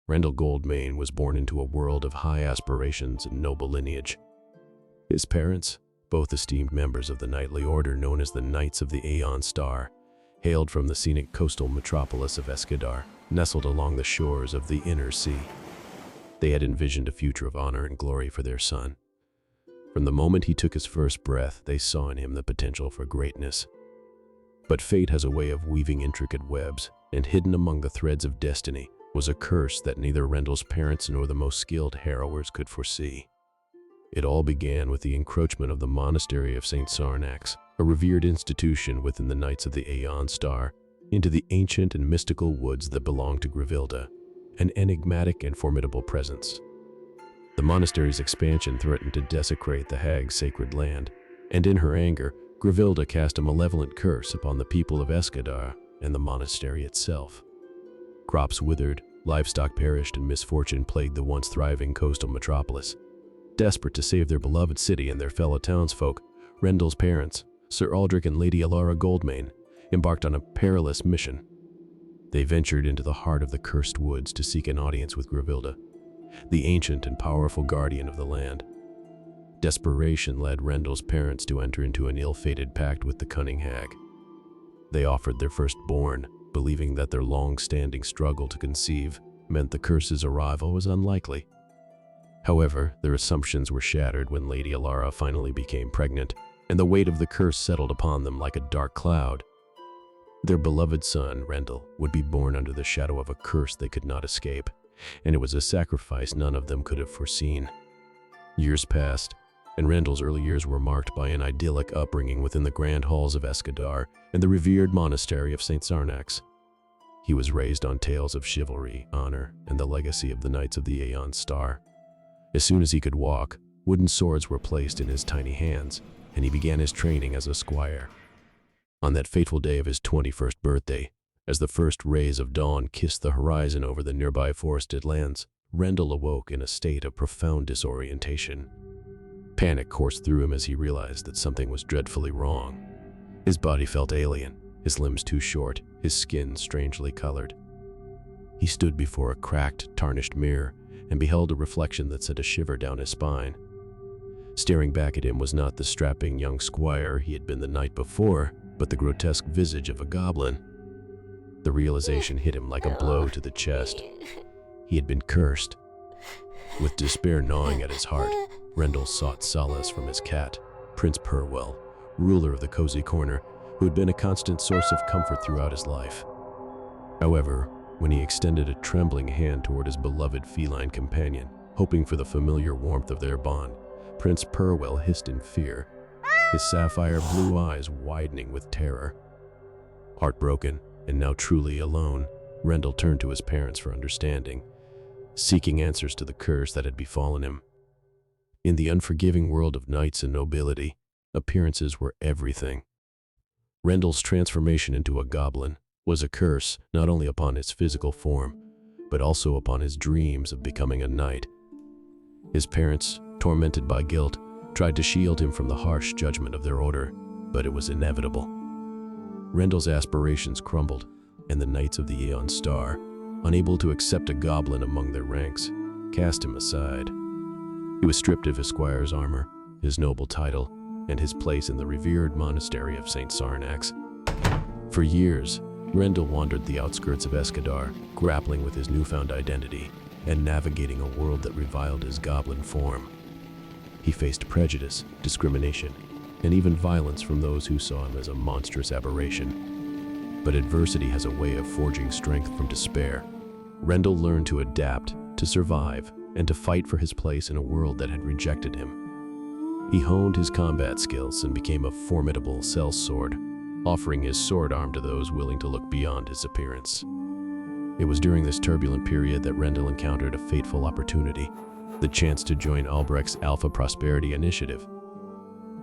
Rendle Goldmane was born into a world of high aspirations and noble lineage. His parents, both esteemed members of the knightly order known as the Knights of the Aeon Star, hailed from the scenic coastal metropolis of Escadar, nestled along the shores of the Inner Sea. They had envisioned a future of honor and glory for their son. From the moment he took his first breath, they saw in him the potential for greatness. But fate has a way of weaving intricate webs, and hidden among the threads of destiny was a curse that neither Rendle's parents nor the most skilled harrowers could foresee. It all began with the encroachment of the monastery of St. Syrinscape, a revered institution within the Knights of the Aeon Star, into the ancient and mystical woods that belonged to Grevillda, an enigmatic and formidable presence. The monastery's expansion threatened to desecrate the hag's sacred land, and in her anger, Grevillda cast a malevolent curse upon the people of Escadar and the monastery itself. Crops withered, livestock perished, and misfortune plagued the once thriving coastal metropolis. Desperate to save their beloved city and their fellow townsfolk, Rendle's parents, Sir Aldrich and Lady Alara Goldmane, embarked on a perilous mission. They ventured into the heart of the cursed woods to seek an audience with Grevillda, the ancient and powerful guardian of the land. Desperation led Rendle's parents to enter into an ill-fated pact with the cunning hag. They offered their firstborn, believing that their long-standing struggle to conceive meant the curse's arrival was unlikely. However, their assumptions were shattered when Lady Alara finally became pregnant, and the weight of the curse settled upon them like a dark cloud. Their beloved son, Rendle, would be born under the shadow of a curse they could not escape, and it was a sacrifice none of them could have foreseen. Years passed, and Rendle's early years were marked by an idyllic upbringing within the grand halls of Escadar and the revered monastery of St. Syrinscape. He was raised on tales of chivalry, honor, and the legacy of the Knights of the Aeon Star. As soon as he could walk, wooden swords were placed in his tiny hands, and he began his training as a squire. On that fateful day of his 21st birthday, as the first rays of dawn kissed the horizon over the nearby forested lands, Rendle awoke in a state of profound disorientation. Panic coursed through him as he realized that something was dreadfully wrong. His body felt alien, his limbs too short, his skin strangely colored. He stood before a cracked, tarnished mirror and beheld a reflection that sent a shiver down his spine. Staring back at him was not the strapping young squire he had been the night before, but the grotesque visage of a goblin. The realization hit him like a blow to the chest. He had been cursed. With despair gnawing at his heart, Rendle sought solace from his cat, Prince Purwell, ruler of the cozy corner, who had been a constant source of comfort throughout his life. However, when he extended a trembling hand toward his beloved feline companion, hoping for the familiar warmth of their bond, Prince Purwell hissed in fear, his sapphire blue eyes widening with terror. Heartbroken, and now truly alone, Rendle turned to his parents for understanding, seeking answers to the curse that had befallen him. In the unforgiving world of knights and nobility, appearances were everything. Rendle's transformation into a goblin was a curse not only upon his physical form, but also upon his dreams of becoming a knight. His parents, tormented by guilt, tried to shield him from the harsh judgment of their order, but it was inevitable. Rendle's aspirations crumbled, and the Knights of the Aeon Star, unable to accept a goblin among their ranks, cast him aside. He was stripped of his squire's armor, his noble title, and his place in the revered monastery of St. Syrinscape. For years, Rendle wandered the outskirts of Escadar, grappling with his newfound identity and navigating a world that reviled his goblin form. He faced prejudice, discrimination, and even violence from those who saw him as a monstrous aberration. But adversity has a way of forging strength from despair. Rendle learned to adapt, to survive, and to fight for his place in a world that had rejected him. He honed his combat skills and became a formidable sellsword, offering his sword arm to those willing to look beyond his appearance. It was during this turbulent period that Rendle encountered a fateful opportunity, the chance to join Albrecht's Alpha Prosperity Initiative.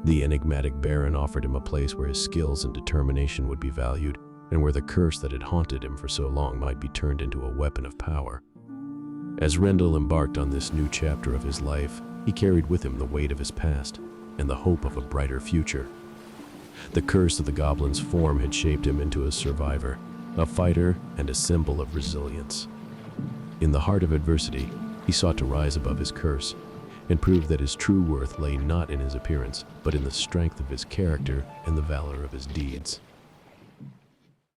The enigmatic Baron offered him a place where his skills and determination would be valued, and where the curse that had haunted him for so long might be turned into a weapon of power. As Rendle embarked on this new chapter of his life, he carried with him the weight of his past and the hope of a brighter future. The curse of the goblin's form had shaped him into a survivor, a fighter, and a symbol of resilience. In the heart of adversity, he sought to rise above his curse and prove that his true worth lay not in his appearance, but in the strength of his character and the valor of his deeds.